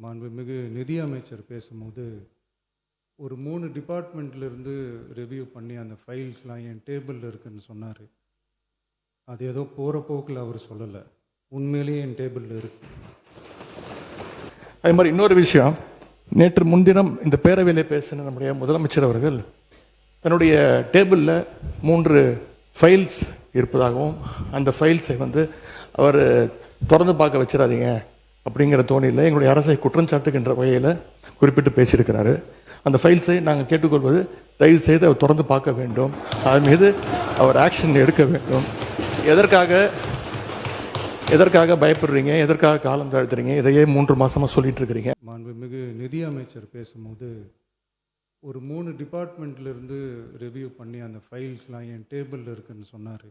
மாண்புமிகு நிதி அமைச்சர் பேசும்போது ஒரு 3 டிபார்ட்மெண்ட்லேருந்து ரிவ்யூ பண்ணி அந்த ஃபைல்ஸ்லாம் என் டேபிளில் இருக்குன்னு சொன்னார். அது ஏதோ போகிற போக்கில் அவர் சொல்லலை, உண்மையிலேயே என் டேபிளில் இருக்கு. அதே மாதிரி இன்னொரு விஷயம், நேற்று முன்தினம் இந்த பேரவையிலே பேசின நம்முடைய முதலமைச்சர் அவர்கள் தன்னுடைய டேபிளில் 3 ஃபைல்ஸ் இருப்பதாகவும் அந்த ஃபைல்ஸை அவர் திறந்து பார்க்க வச்சிடாதீங்க அப்படிங்கிற தோணியில் எங்களுடைய அரசை குற்றஞ்சாட்டுகின்ற வகையில் குறிப்பிட்டு பேசியிருக்கிறாரு. அந்த ஃபைல்ஸை நாங்கள் கேட்டுக்கொள்வது, தயவு செய்து அவர் திறந்து பார்க்க வேண்டும், அது மீது அவர் ஆக்ஷன் எடுக்க வேண்டும். எதற்காக பயப்படுறீங்க, எதற்காக காலம் தாழ்த்துறீங்க, இதையே 3 மாதமாக சொல்லிட்டு இருக்கிறீங்க. மாண்புமிகு நிதி அமைச்சர் பேசும்போது ஒரு 3 டிபார்ட்மெண்ட்லேருந்து ரிவ்யூ பண்ணி அந்த ஃபைல்ஸ்லாம் என் டேபிளில் இருக்குன்னு சொன்னார்.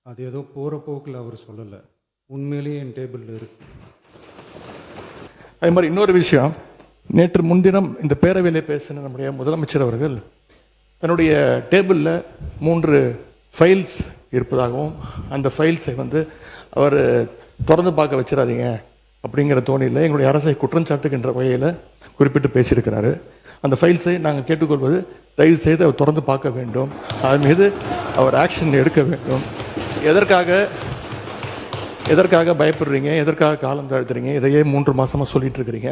அது ஏதோ போகிற போக்கில் அவர் சொல்லலை, உண்மையிலேயே என் டேபிளில் இருக்கு. அதே மாதிரி இன்னொரு விஷயம், நேற்று முன்தினம் இந்த பேரவையிலே பேசின நம்முடைய முதலமைச்சர் அவர்கள் தன்னுடைய டேபிளில் 3 ஃபைல்ஸ் இருப்பதாகவும் அந்த ஃபைல்ஸை அவர் திறந்து பார்க்க வச்சிடாதீங்க அப்படிங்கிற தோணியில் எங்களுடைய அரசை குற்றஞ்சாட்டுகின்ற வகையில் குறிப்பிட்டு பேசியிருக்கிறாரு. அந்த ஃபைல்ஸை நாங்கள் கேட்டுக்கொள்வது, தயவு செய்து அவர் திறந்து பார்க்க வேண்டும், அது மீது அவர் ஆக்ஷன் எடுக்க வேண்டும். எதற்காக பயப்படுறீங்க, எதற்காக காலம் தாழ்த்துறீங்க, இதையே 3 மாதமாக சொல்லிட்டு இருக்கிறீங்க.